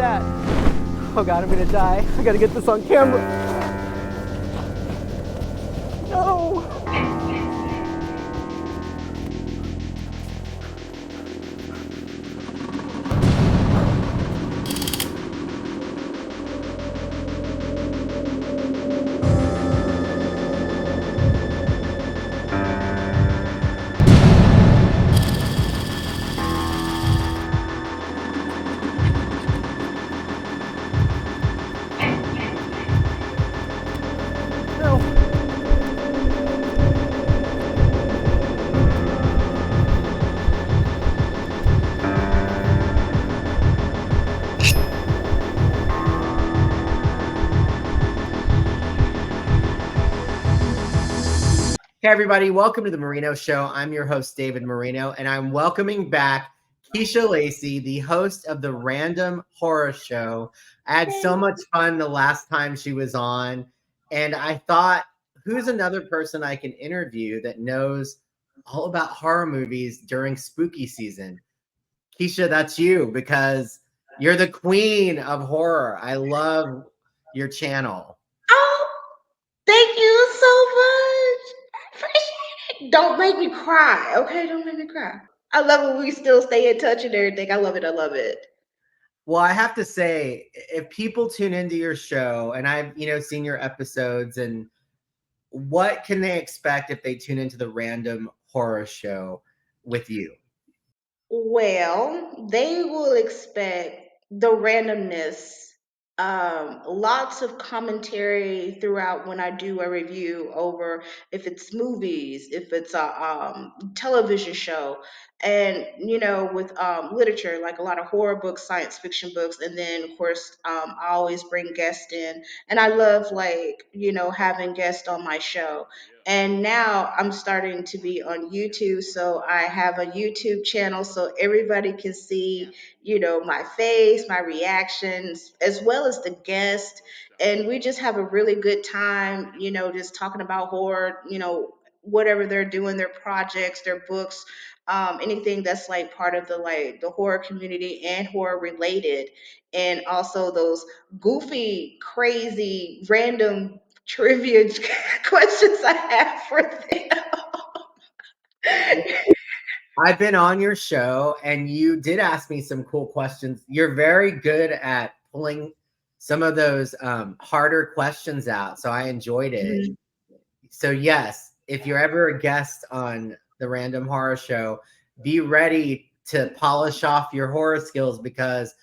that? Oh God, I'm gonna die. I gotta get this on camera. No. Hey everybody, welcome to the Marino Show. I'm your host, David Marino, and I'm welcoming back Keeshia Lacey, the host of the Random Horror Show. I had so much fun the last time she was on, and I thought, who's another person I can interview that knows all about horror movies during spooky season? Keeshia, that's you, because you're the queen of horror. I love your channel. Oh, thank you so much. I appreciate it. Don't make me cry, okay? Don't make me cry. I love it when we still stay in touch and everything. I love it. I love it. Well, I have to say, if people tune into your show, and I've seen your episodes, and what can they expect if they tune into the Random Horror Show with you? Well, they will expect the randomness, lots of commentary throughout when I do a review over if it's movies, if it's a television show, and with literature, like a lot of horror books, science fiction books, and then of course I always bring guests in, and I love like having guests on my show. And now I'm starting to be on YouTube, so I have a YouTube channel so everybody can see, my face, my reactions, as well as the guest. And we just have a really good time, just talking about horror, whatever they're doing, their projects, their books, anything that's like part of the horror community and horror related. And also those goofy, crazy, random trivia questions I have for them. I've been on your show, and you did ask me some cool questions. You're very good at pulling some of those harder questions out, so I enjoyed it. Mhm. So yes, if you're ever a guest on the Random Horror Show, be ready to polish off your horror skills, because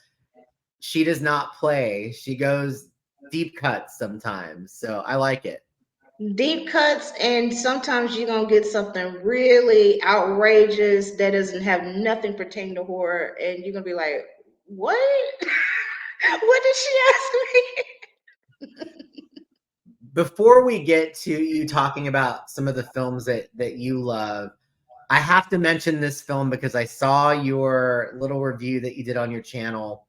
she does not play. She goes deep cuts sometimes. So I like it. Deep cuts, and sometimes you're gonna get something really outrageous that doesn't have nothing pertaining to horror, and you're gonna be like, "What? What did she ask me?" Before we get to you talking about some of the films that you love, I have to mention this film because I saw your little review that you did on your channel,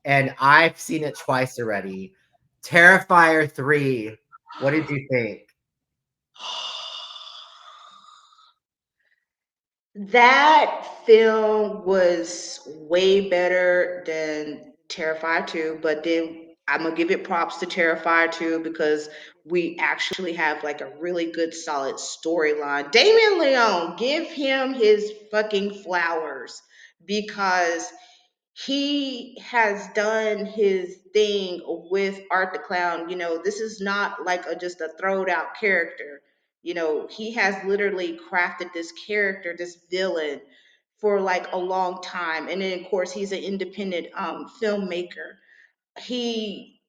and I've seen it twice already. Terrifier 3. What did you think? That film was way better than Terrifier 2, but then I'm gonna give it props to Terrifier 2 because we actually have like a really good solid storyline. Damien Leone, give him his fucking flowers because he has done his thing with Art the Clown. This is not like just a throwed out character. He has literally crafted this character, this villain, for like a long time. And then, of course, he's an independent filmmaker. He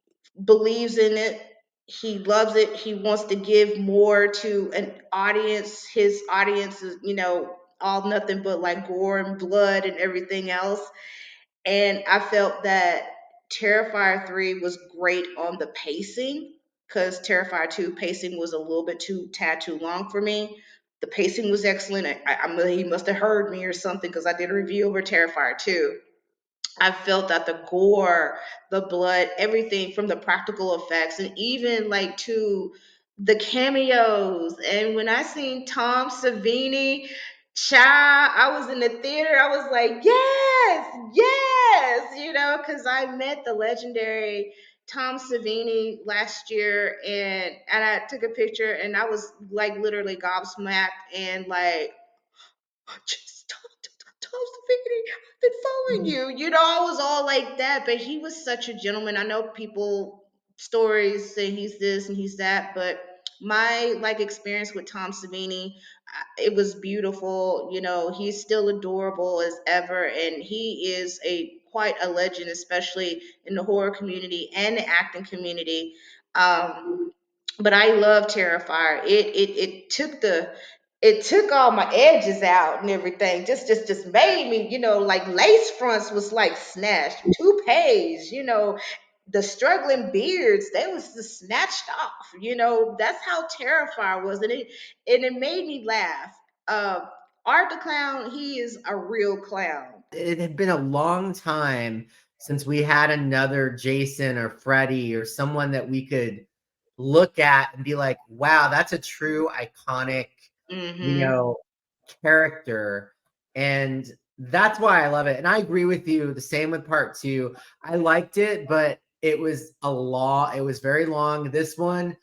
believes in it. He loves it. He wants to give more to an audience. His audience is, all nothing but like gore and blood and everything else. And I felt that Terrifier 3 was great on the pacing because Terrifier 2 pacing was a little bit too long for me. The pacing was excellent. He must have heard me or something because I did a review over Terrifier 2. I felt that the gore, the blood, everything from the practical effects, and even like to the cameos. And when I seen Tom Savini, child, I was in the theater. I was like, yes, Yes, because I met the legendary Tom Savini last year, and I took a picture, and I was like literally gobsmacked and like, just Tom Savini, I've been following you. I was all like that, but he was such a gentleman. I know people stories say he's this and he's that, but my like experience with Tom Savini, it was beautiful. He's still adorable as ever, and he is a quite a legend, especially in the horror community and the acting community. But I love Terrifier. It took all my edges out and everything. Just made me, like lace fronts was like snatched, toupees, the struggling beards, they was just snatched off. That's how Terrifier was, and it made me laugh. Uh, Art the Clown, he is a real clown. It had been a long time since we had another Jason or Freddy or someone that we could look at and be like, wow, that's a true iconic, you Mm-hmm. know, character. And that's why I love it. And I agree with you. The same with part two. I liked it, but it was it was very long. This one,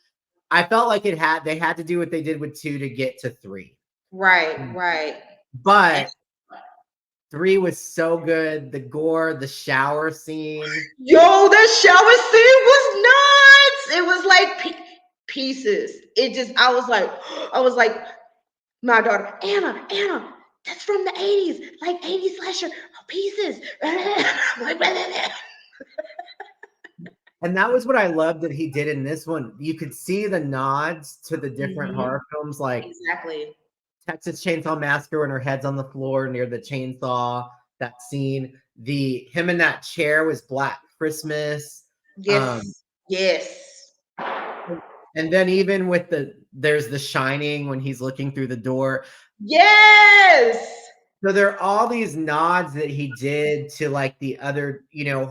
I felt like they had to do what they did with two to get to three. Right, right. And But three was so good. The gore, the shower scene. yo, that shower scene was nuts. It was like pieces. I was like, my daughter, Anna, that's from the 80s, like 80s slasher pieces. Like, And that was what I loved that he did in this one. You could see the nods to the different Mhm. horror films like Exactly. Texas Chainsaw Massacre when her head's on the floor near the chainsaw, that scene. The him in that chair was Black Christmas. Um, Yes. Yes. and then even with there's the Shining when he's looking through the door. Yes. So there are all these nods that he did to like the other,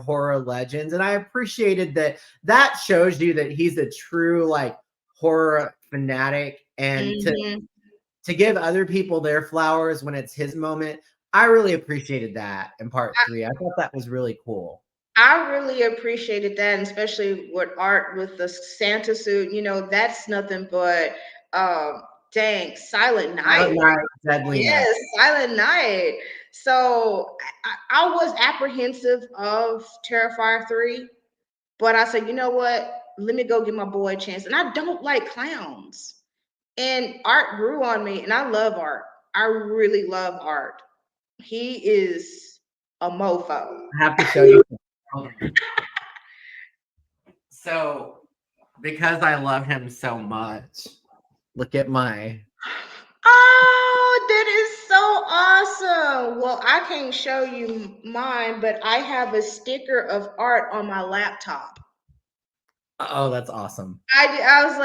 horror legends. And I appreciated that. That shows you that he's a true like horror fanatic. And Hmm. to give other people their flowers when it's his moment, I really appreciated that in part three. I thought that was really cool. I really appreciated that, and especially with Art with the Santa suit. That's nothing but um, dang Silent Silent Night. Night, Deadly Night. Yes, Silent Night. So I was apprehensive of Terrifier 3, but I said, you know what? Let me go give my boy a chance. And I don't like clowns. And Art grew on me, and I love Art. I really love Art. He is a mofo. I have to show you. So, because I love him so much, look at my. Oh, that is so awesome. Well, I can't show you mine, but I have a sticker of Art on my laptop. Oh, that's awesome. I was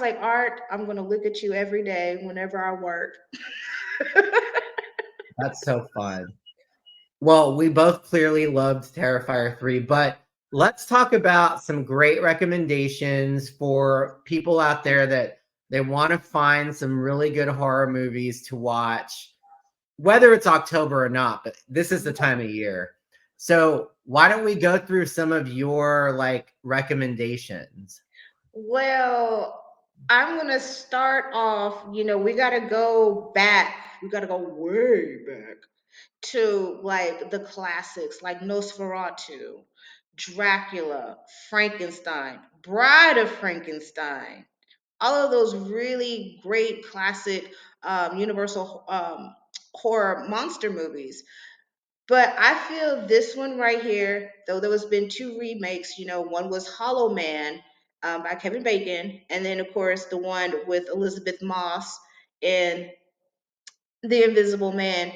like, Art, I'm gonna look at you every day whenever I work. That's so fun. Well, we both clearly loved Terrifier 3, but let's talk about some great recommendations for people out there that they want to find some really good horror movies to watch, whether it's October or not, but this is the time of year. So, why don't we go through some of your like recommendations? Well, I'm gonna start off. We gotta go back. We gotta go way back to like the classics, like Nosferatu, Dracula, Frankenstein, Bride of Frankenstein. All of those really great classic Universal horror monster movies. But I feel this one right here, though there was been two remakes. One was Hollow Man by Kevin Bacon, and then of course the one with Elizabeth Moss and The Invisible Man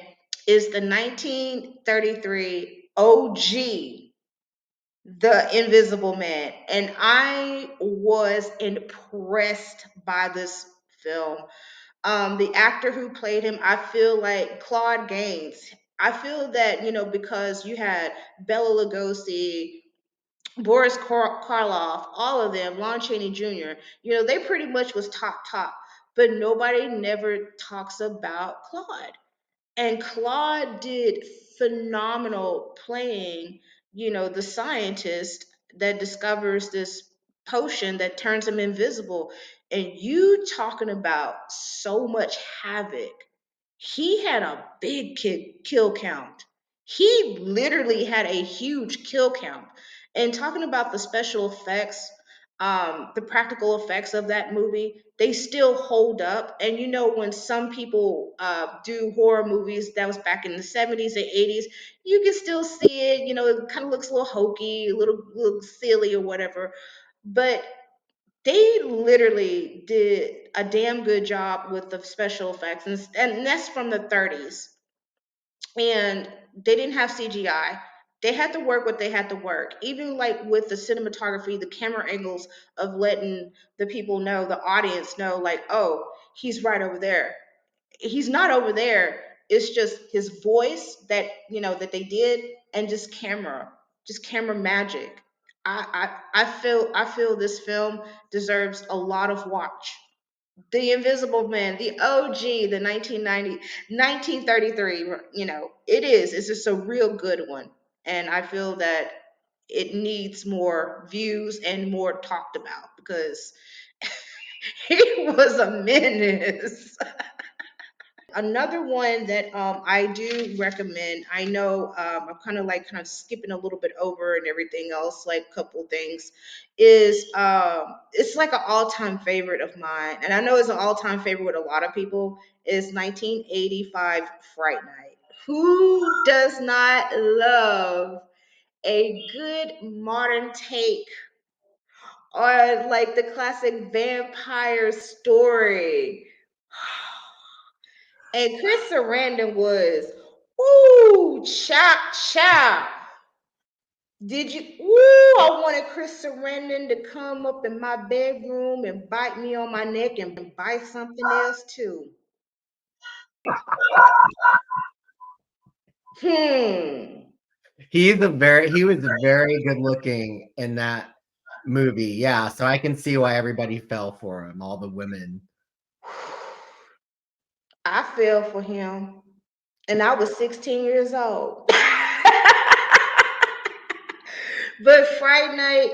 is the 1933 OG, The Invisible Man, and I was impressed by this film. The actor who played him, I feel like Claude Gaines. I feel that because you had Bela Lugosi, Boris Karloff, all of them, Lon Chaney Jr. They pretty much was top, but nobody never talks about Claude. And Claude did phenomenal playing the scientist that discovers this potion that turns him invisible. And you talking about so much havoc. He had a big kill count. He literally had a huge kill count. And talking about the special effects, the practical effects of that movie, they still hold up. And when some people do horror movies, that was back in the 70s and 80s, you can still see it. It kind of looks a little hokey, a little silly or whatever. But they literally did a damn good job with the special effects, and that's from the 30s. And they didn't have CGI. They had to work what they had to work. Even like with the cinematography, the camera angles of letting the people know, the audience know, like, oh, he's right over there. He's not over there. It's just his voice that they did, and just camera magic. I feel this film deserves a lot of watch. The Invisible Man, the OG, the 1990, 1933. It's just a real good one. And I feel that it needs more views and more talked about because he was a menace. Another one that I do recommend, I know I'm kind of skipping a little bit over and everything else, like a couple things, is it's like an all-time favorite of mine, and I know it's an all-time favorite with a lot of people, is 1985 Fright Night. Who does not love a good modern take on like the classic vampire story? And Chris Sarandon was, ooh, chop, chop. Did you? Ooh, I wanted Chris Sarandon to come up in my bedroom and bite me on my neck and bite something else too. Hmm. He was very good looking in that movie. Yeah, so I can see why everybody fell for him, all the women. I fell for him, and I was 16 years old. But Fright Night,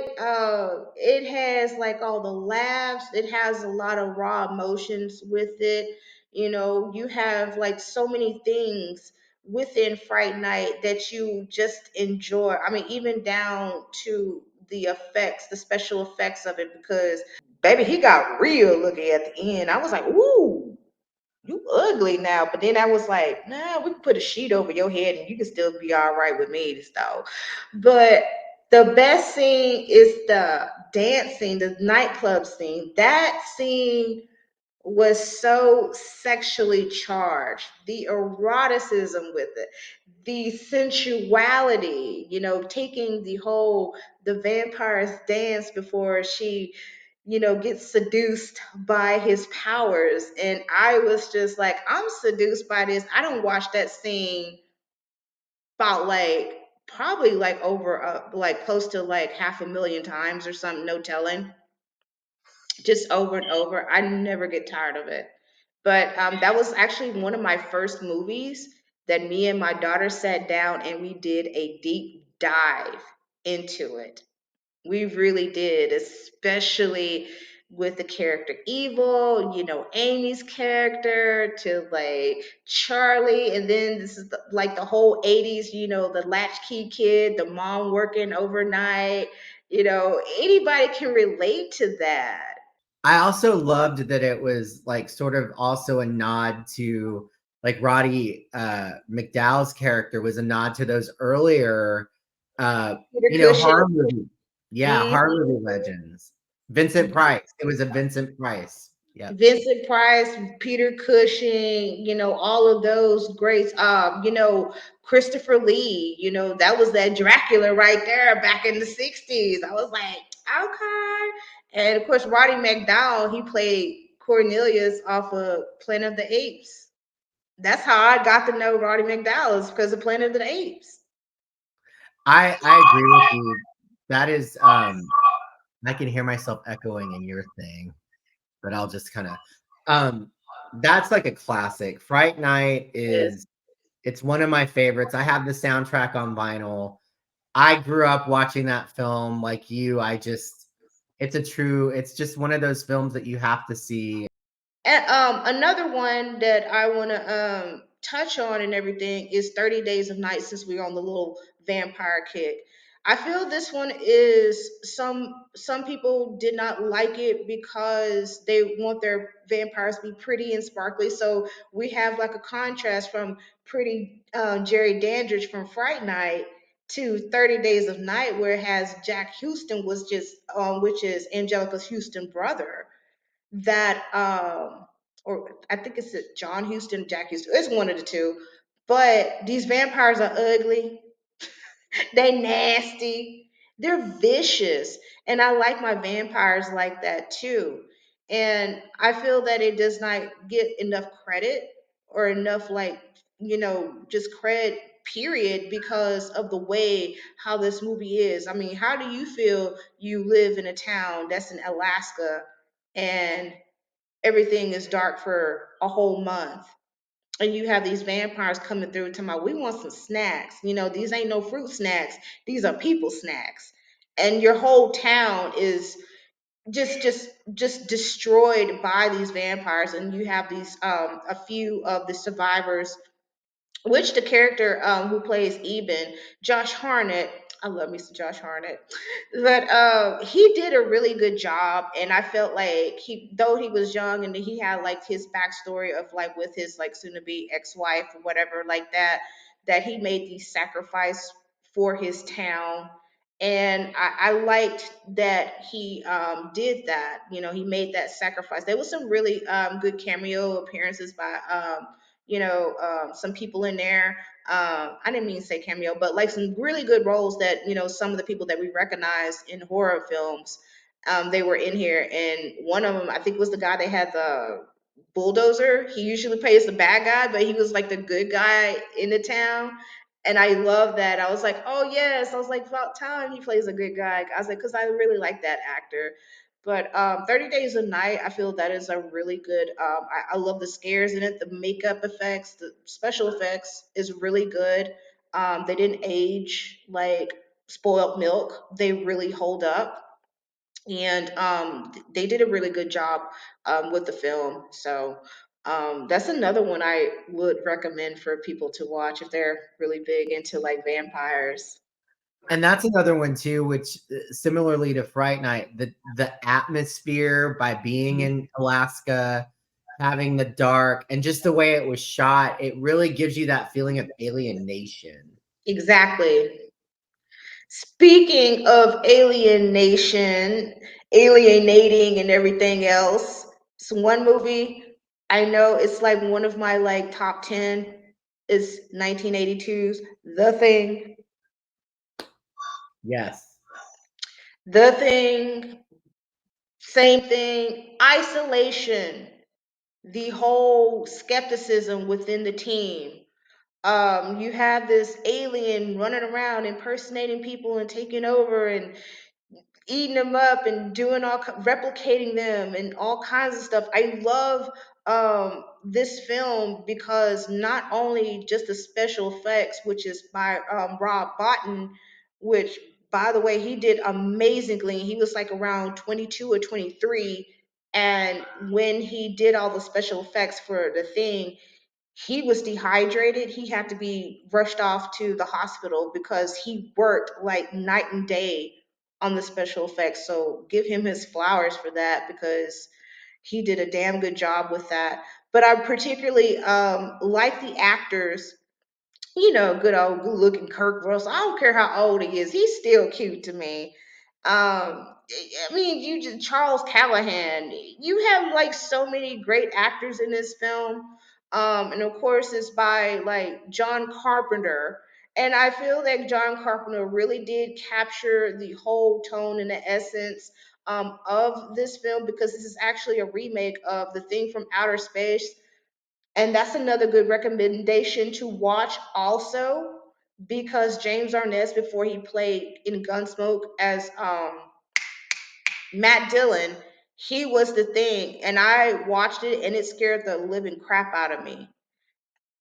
it has like all the laughs. It has a lot of raw emotions with it. You have like so many things within Fright Night that you just enjoy. I mean, even down to the effects, the special effects of it, because baby, he got real looking at the end. I was like, ooh, you ugly now. But then I was like, nah, we can put a sheet over your head and you can still be all right with me, though. But the best scene is the dance scene, the nightclub scene. That scene was so sexually charged. The eroticism with it, the sensuality, taking the vampire's dance before she, gets seduced by his powers. And I was just like, I'm seduced by this. I don't watch that scene about like probably like over like close to like half a million times or something, no telling, just over and over. I never get tired of it. But that was actually one of my first movies that me and my daughter sat down and we did a deep dive into it. We really did, especially with the character Evil, Amy's character to like Charlie, and then this is like the whole 80s, the latchkey kid, the mom working overnight. Anybody can relate to that. I also loved that it was like sort of also a nod to like Roddy McDowall's character was a nod to those earlier Peter Cushing. horror movie. Yeah, horror Mhm. movie legends. Vincent Price. It was a Vincent Price. Yep. Vincent Price, Peter Cushing, all of those greats. Christopher Lee, that was that Dracula right there back in the 60s. I was like, okay. And of course, Roddy McDowall, he played Cornelius off of Planet of the Apes. That's how I got to know Roddy McDowall, is because of Planet of the Apes. I agree with you. That is I can hear myself echoing in your thing, but I'll just kind of that's like a classic. Fright Night Yes. is it's one of my favorites. I have the soundtrack on vinyl. I grew up watching that film like you. It's just one of those films that you have to see. And another one that I want to touch on and everything is 30 Days of Night, since we're on the little vampire kick. I feel this one is some people did not like it because they want their vampires to be pretty and sparkly. So we have like a contrast from pretty Jerry Dandridge from Fright Night to 30 Days of Night, where it has Jack Houston was just which is Angelica Houston's brother, that or I think it's John Houston, Jack Houston. It's one of the two. But these vampires are ugly. They nasty. They're vicious. And I like my vampires like that too. And I feel that it does not get enough credit or enough just credit period because of the way how this movie is. I mean, how do you feel you live in a town that's in Alaska and everything is dark for a whole month? And you have these vampires coming through to my, we want some snacks. These ain't no fruit snacks. These are people snacks. And your whole town is just destroyed by these vampires. And you have these a few of the survivors, which the character who plays Eben, Josh Harnett, I love me some Josh Harnett, but he did a really good job, and I felt like though he was young and he had like his backstory of like with his like soon to be ex wife or whatever like that, that he made these sacrifice for his town. And I liked that he did that. He made that sacrifice. There was some really good cameo appearances by some people in there. I didn't mean to say cameo, but like some really good roles that some of the people that we recognize in horror films, they were in here. And one of them, I think, was the guy that had the bulldozer. He usually plays the bad guy, but he was like the good guy in the town. And I love that. I was like, oh yes. I was like, about time he plays a good guy. I was like, because I really like that actor. But 30 Days a Night, I feel that is a really good. I love the scares in it, the makeup effects, the special effects is really good. They didn't age like spoiled milk. They really hold up, and they did a really good job with the film. So that's another one I would recommend for people to watch if they're really big into like vampires. And that's another one too, which similarly to Fright Night, the atmosphere by being Mhm. in Alaska, having the dark, and just the way it was shot, it really gives you that feeling of alienation. Exactly. Speaking of alienation, alienating and everything else, it's one movie I know it's like one of my like top 10 is 1982's The Thing. Yes. The Thing, same thing, isolation, the whole skepticism within the team. You have this alien running around impersonating people and taking over and eating them up and doing replicating them and all kinds of stuff. I love this film because not only just the special effects, which is by Rob Bottin, which by the way he did amazingly. He was like around 22 or 23, and when he did all the special effects for the thing, he was dehydrated. He had to be rushed off to the hospital because he worked like night and day on the special effects. So give him his flowers for that because he did a damn good job with that. But I particularly like the actors. Good old good looking Kirk Russell. I don't care how old he is, he's still cute to me. I mean, you just Charles Callahan. You have like so many great actors in this film, and of course, it's by like John Carpenter. And I feel that John Carpenter really did capture the whole tone and the essence of this film because this is actually a remake of The Thing from Outer Space, and that's another good recommendation to watch also because James Arness, before he played in Gunsmoke as Matt Dillon, he was the thing. And I watched it and it scared the living crap out of me.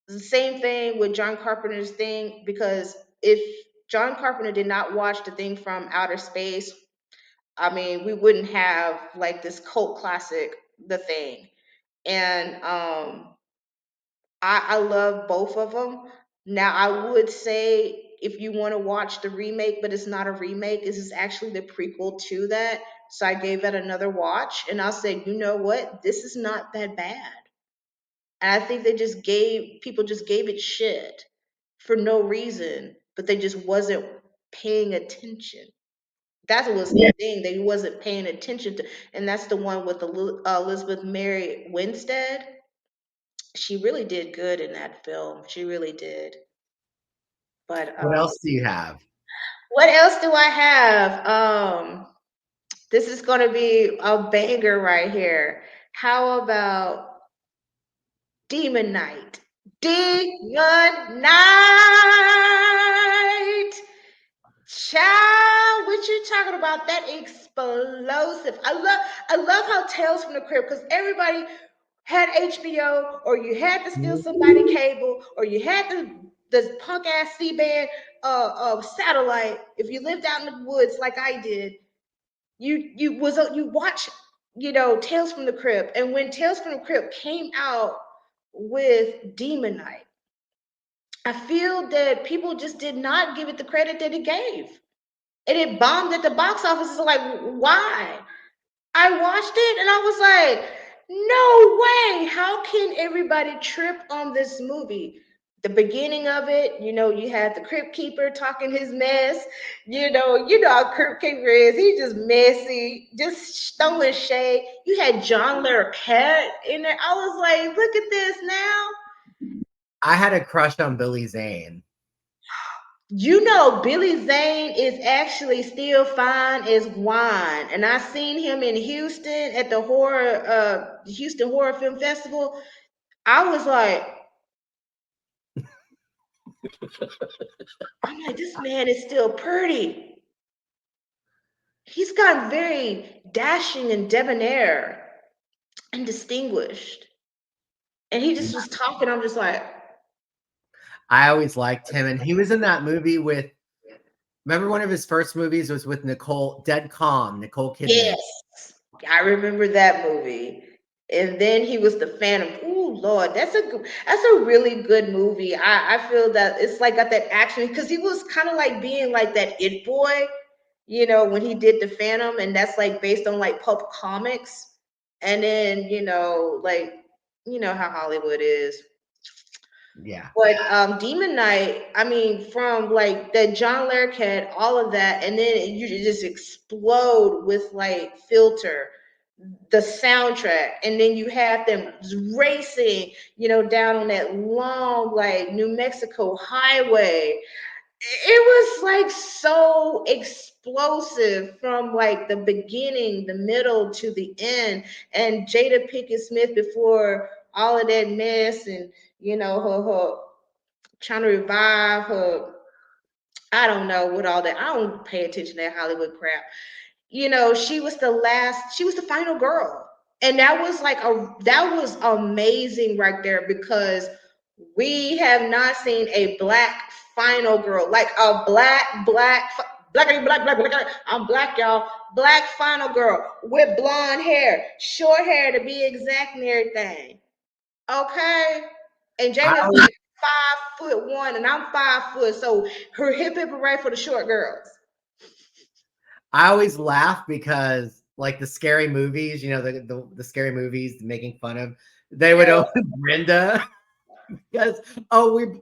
The same thing with John Carpenter's thing because if John Carpenter did not watch the thing from outer space, I mean, we wouldn't have like this cult classic, The Thing. And I love both of them. Now, I would say if you want to watch the remake, but it's not a remake, this is actually the prequel to that. So I gave that another watch, and I'll say, you know what? This is not that bad. And I think they just gave people just gave it shit for no reason, but they just wasn't paying attention. That was the thing. They wasn't paying attention to, and that's the one with Elizabeth Mary Winstead. She really did good in that film. She really did. But What else do you have? what else do I have? This is going to be a banger right here. How about Demon Night? Demon Night. Child, what you talking about? That explosive. I love how Tales from the Crypt, because everybody had HBO, or you had to steal somebody cable, or you had the punk ass C-band satellite. If you lived out in the woods like I did, you watch, Tales from the Crypt. And when Tales from the Crypt came out with Demon Night, I feel that people just did not give it the credit that it gave. And it bombed at the box office. It's like, why? I watched it and I was like, no way. How can everybody trip on this movie? The beginning of it, you had the Crypt Keeper talking his mess. You know how Crypt Keeper is. He's just messy, just throwing shade. You had John Larroquette in there. I was like, look at this now. I had a crush on Billy Zane. Billy Zane is actually still fine as wine. And I seen him in Houston at the Houston Horror Film Festival. I was like, I'm like, this man is still pretty. He's gotten very dashing and debonair and distinguished. And he just was talking. I'm just like, I always liked him, and he was in that movie with. Remember, one of his first movies was with Nicole Kidman. yes, I remember that movie. And then he was the Phantom. Ooh, Lord, that's a really good movie. I feel that it's like got that action, because he was kind of like being like that it boy, when he did the Phantom, and that's like based on like pulp comics. And then, like, how Hollywood is. Yeah. But Demon Knight, I mean, from like that John Larroquette, all of that, and then you just explode with like Filter, the soundtrack, and then you have them racing, down on that long like New Mexico highway. It was like so explosive from like the beginning, the middle to the end. And Jada Pinkett Smith, before all of that mess, and her trying to revive her. I don't know what all that. I don't pay attention to that Hollywood crap. She was the final girl. And that was amazing right there, because we have not seen a black final girl, like a black, I'm black, y'all. Black final girl with blonde hair, short hair to be exact, and everything. Okay. And I Jada's always, like 5'1" and I'm 5 foot. So her hip right for the short girls. I always laugh because, like, the scary movies, the scary movies making fun of, they would Yeah. open Brenda because,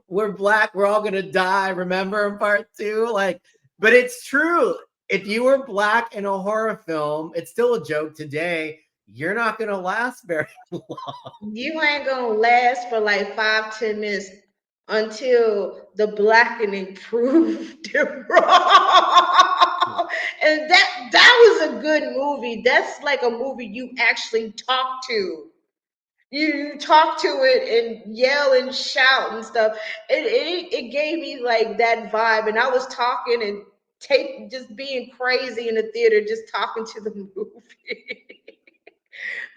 we're black, we're all gonna die. Remember in part 2, like, but it's true. If you were black in a horror film, it's still a joke today. You're not gonna last very long. You ain't gonna last for like 5-10 minutes until the blackening proved them wrong. And that was a good movie. That's like a movie you actually talk to. You talk to it and yell and shout and stuff. It gave me like that vibe. And I was talking and just being crazy in the theater, just talking to the movie.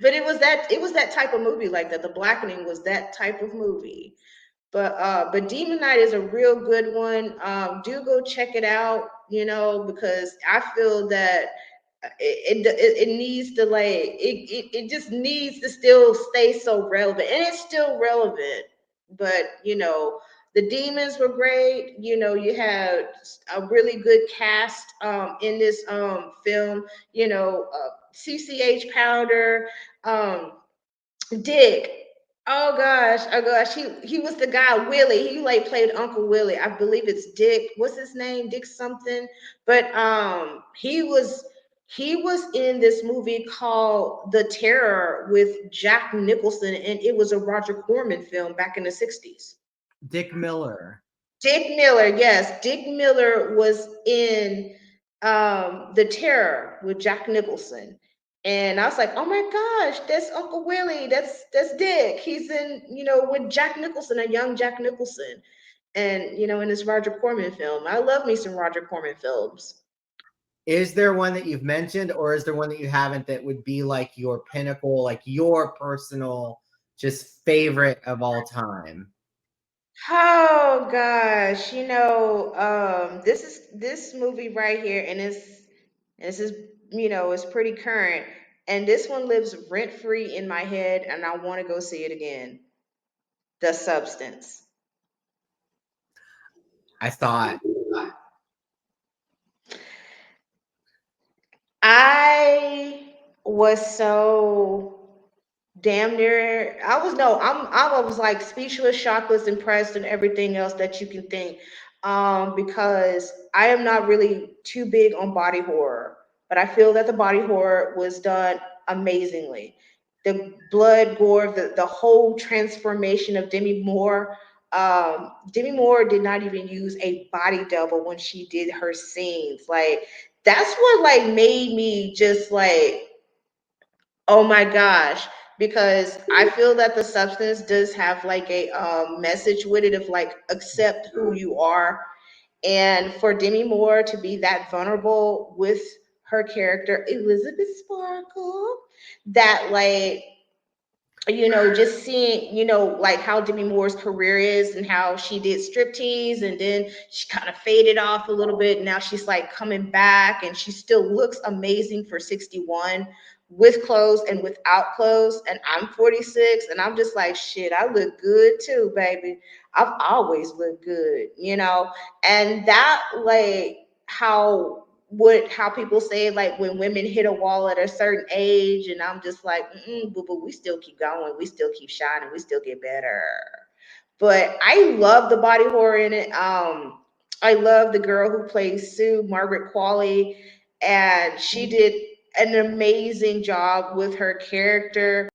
But it was that type of movie like that. The Blackening was that type of movie. But Demon Knight is a real good one. Do go check it out, because I feel that it needs to like it just needs to still stay so relevant, and it's still relevant. But the demons were great. You had a really good cast in this film. CCH Powder, um, Dick. Oh gosh, he was the guy Willie. He like played Uncle Willie. I believe it's Dick. What's his name? Dick something. But he was in this movie called The Terror with Jack Nicholson, and it was a Roger Corman film back in the 60s. Dick Miller. Dick Miller, yes. Dick Miller was in The Terror with Jack Nicholson. And I was like, oh my gosh, that's Uncle Willie. That's Dick. He's in, with Jack Nicholson, a young Jack Nicholson. And, in this Roger Corman film. I love me some Roger Corman films. Is there one that you've mentioned, or is there one that you haven't that would be like your pinnacle, like your personal just favorite of all time? Oh gosh, this movie right here, and this is it's pretty current, and this one lives rent free in my head, and I want to go see it again. The Substance. I saw it. I was so damn near. I was no. I was like speechless, shockless, impressed, and everything else that you can think. Because I am not really too big on body horror, but I feel that the body horror was done amazingly. The blood, gore, the whole transformation of Demi Moore. Demi Moore did not even use a body double when she did her scenes. Like that's what like made me just like, oh my gosh, because I feel that the substance does have like a message with it of like accept who you are, and for Demi Moore to be that vulnerable with her character Elizabeth Sparkle, that like just seeing, like how Demi Moore's career is and how she did striptease and then she kind of faded off a little bit. Now she's like coming back and she still looks amazing for 61 with clothes and without clothes. And I'm 46 and I'm just like, shit, I look good too, baby. I've always looked good, and that like how people say like when women hit a wall at a certain age, and I'm just like, but we still keep going, we still keep shining, we still get better. But I love the body horror in it. I love the girl who plays Sue, Margaret Qualley, and she did an amazing job with her character.